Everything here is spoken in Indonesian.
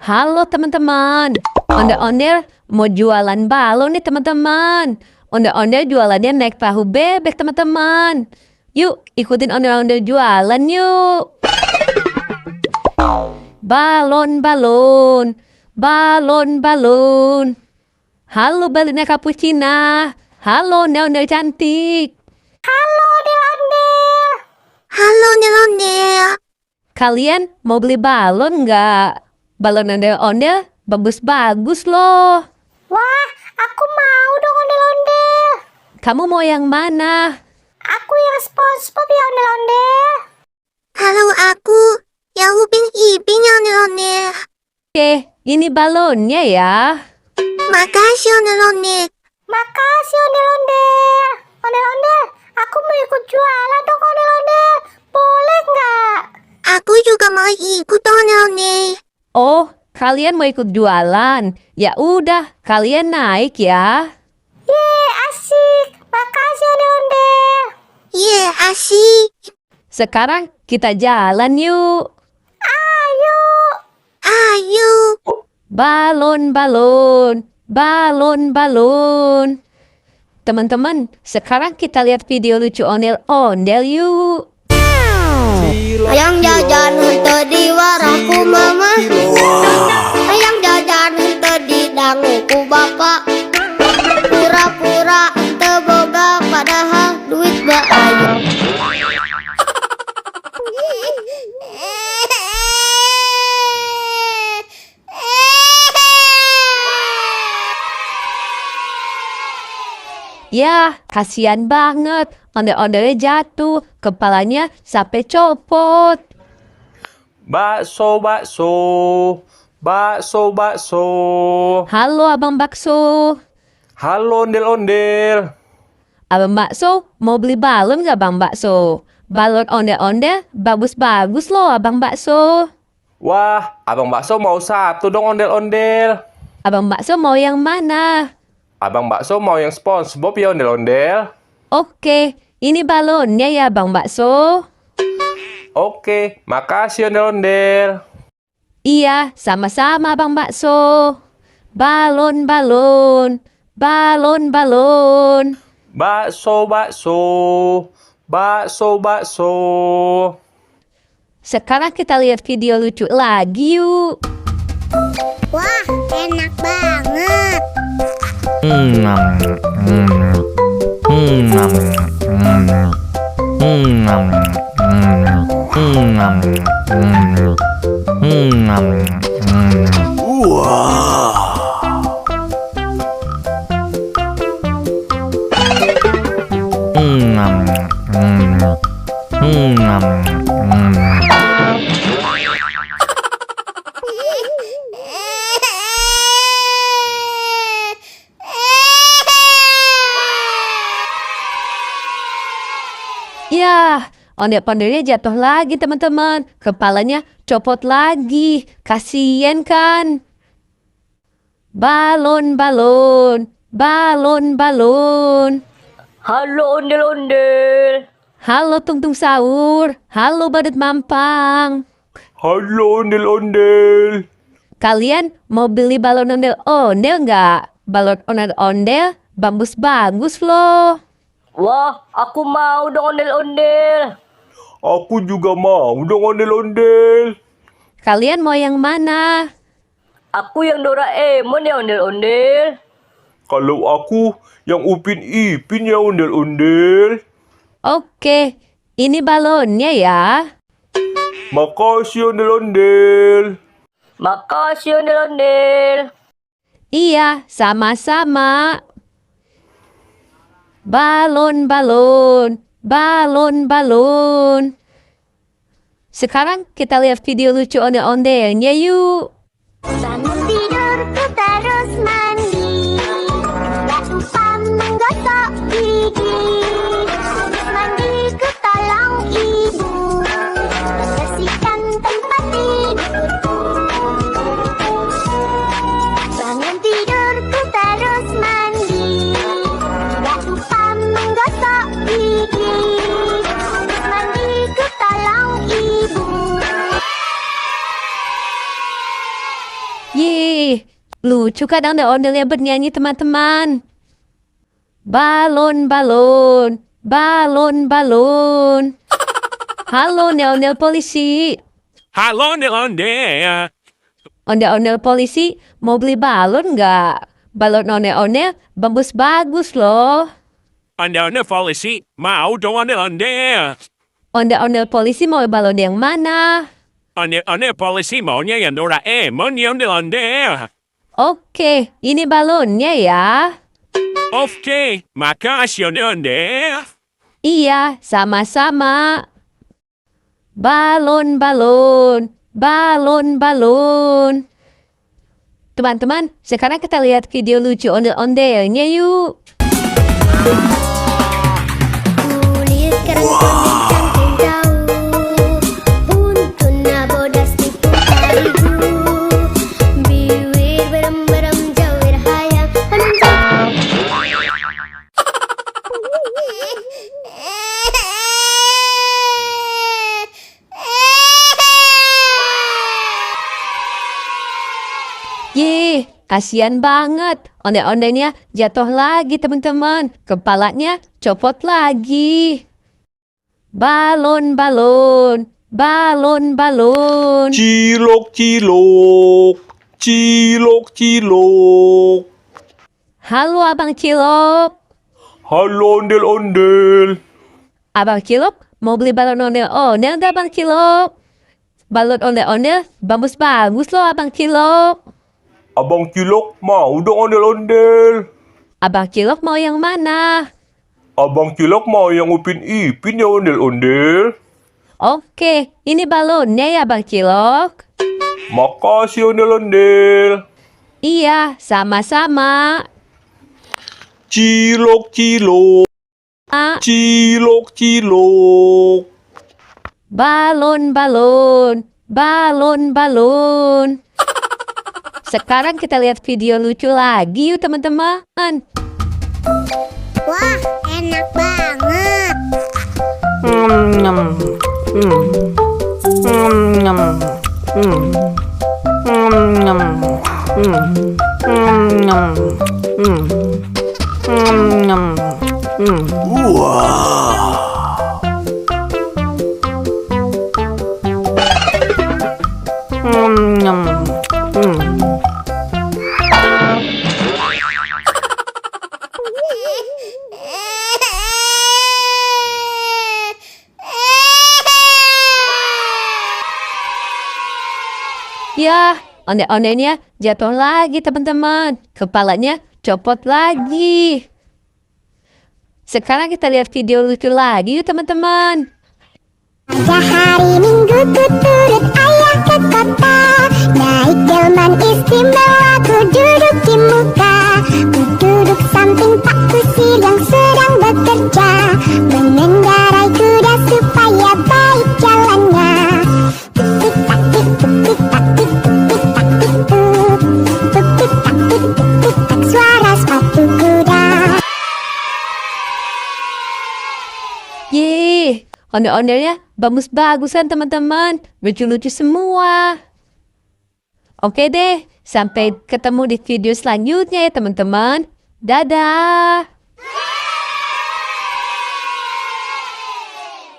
Halo teman-teman. Ondel-ondel mau jualan balon nih teman-teman. Ondel-ondel jualannya naik perahu bebek teman-teman. Yuk ikutin ondel-ondel jualan yuk. Balon, balon. Balon, balon. Halo balina Cappuccina. Halo ondel-ondel cantik. Halo ondel-ondel. Halo ondel-ondel. Kalian mau beli balon nggak? Balon ondel-ondel bagus-bagus loh. Wah, aku mau dong ondel-ondel. Kamu mau yang mana? Aku yang SpongeBob ya ondel-ondel. Halo, aku yang Upin Ipin ya ondel-ondel. Oke, ini balonnya ya. Makasih ondel-ondel. Makasih ondel-ondel. Ondel-ondel, aku mau ikut jualan dong ondel-ondel. Boleh nggak? Aku juga mau ikut ondel-ondel. Oh, kalian mau ikut jualan? Ya udah, kalian naik ya. Yeay, asik. Makasih ondel-ondel. Yeay, asik. Sekarang kita jalan yuk. Ayo. Ayo. Balon, balon. Balon, balon. Teman-teman, sekarang kita lihat video lucu ondel-ondel yuk. Ayang jajan henteu di warahku mama. Ayang jajan henteu di danguku bapak. Pura-pura henteu boga padahal duit baaya. Ya, kasihan banget. Ondel-ondelnya jatuh, kepalanya sampai copot. Bakso, bakso, bakso, bakso. Halo Abang Bakso. Halo ondel-ondel. Abang Bakso, mau beli balon nggak Bang Bakso? Balon ondel-ondel bagus-bagus loh Abang Bakso. Wah, abang bakso mau satu dong ondel-ondel. Abang Bakso mau yang mana? Abang bakso mau yang SpongeBob ya ondel-ondel. Oke, ini balonnya ya Bang Bakso. Oke, makasih ondel-ondel. Iya, sama-sama Bang Bakso. Balon, balon. Balon, balon. Bakso, bakso, bakso, bakso. Sekarang kita lihat video lucu lagi yuk. Wah, enak banget. Ya, ondel-ondelnya jatuh lagi teman-teman. Kepalanya copot lagi. Kasian kan? Balon, balon. Balon, balon. Halo ondel-ondel. Halo Tung Sahur. Halo Badut Mampang. Halo ondel-ondel. Kalian mau beli balon ondel-ondel nggak? Balon ondel-ondel bagus-bagus loh. Wah, aku mau dong ondel-ondel. Aku juga mau dong ondel-ondel. Kalian mau yang mana? Aku yang Doraemon ya ondel-ondel. Kalau aku yang Upin Ipin ya ondel-ondel. Oke, ini balonnya ya. Makasih ondel-ondel. Makasih ondel-ondel. Iya, sama-sama. Balon, balon. Balon, balon. Sekarang kita lihat video lucu ondel-ondelnya yuk. Bangun tidurku terus mandi. Gak lupa menggosok gigi. Habis mandi ku tolong ibu bersihkan tempat tidurku. Bangun tidurku terus mandi. Gak lupa menggosok gigi. Habis mandi ku tolong ibu. Lucu kan ondel-ondelnya bernyanyi teman-teman. Balon, balon, balon, balon. Halo, ondel-ondel polisi. Halo, ondel-ondel. Ondel-ondel polisi, mau beli balon nggak? Balon ondel-ondel bagus-bagus loh. Ondel-ondel polisi, mau dong ondel-ondel. Ondel-ondel polisi mau balon yang mana? Ondel-ondel polisi maunya yang Doraemon ya ondel-ondel. Oke, ini balonnya ya. Oke, makasih ondel-ondel. Iya, sama-sama. Balon, balon, balon, balon. Teman-teman, sekarang kita lihat video lucu ondel-ondelnya yuk. Kulit kerang cangkang jauh, buntutnya bodas diputar hijau, bibir berem-berem jawir hayang Ye, kasihan banget. Ondel-ondelnya jatuh lagi teman-teman. Kepalanya copot lagi. Balon, balon, balon, balon. Cilok, cilok. Cilok, cilok. Halo Abang Cilok. Halo ondel-ondel. Abang Cilok mau beli balon ondel-ondel nggak Abang Cilok? Balon ondel-ondel bagus-bagus loh Abang Cilok. Abang Cilok mau dong ondel-ondel. Abang Cilok mau yang mana? Abang Cilok mau yang Upin Ipin ya ondel-ondel. Oke, ini balonnya ya Abang Cilok. Makasih ondel-ondel. Iya, sama-sama. Cilok, cilok. Cilok, cilok. Balon, balon, balon, balon. Sekarang kita lihat video lucu lagi yuk teman-teman. Wah, enak banget. Ya, ondel-ondelnya jatuh lagi teman-teman. Kepalanya copot lagi. Sekarang kita lihat video lucu lagi yuk teman-teman. Pada hari Minggu ku turut ayah ke kota, naik delman istimewa ku duduk di muka. Ku duduk samping Pak Kusir yang sedang bekerja, mengendarai kuda supaya baik jalannya. Tuk tak tik tuk tik tak tik tuk tik tak tik tuk, tuk tik tak tik tuk tik tak suara sepatu kuda. Yeay, ondel-ondelnya bagus-bagusan teman-teman. Lucu-lucu semua. Oke deh, sampai ketemu di video selanjutnya ya teman-teman. Dadah.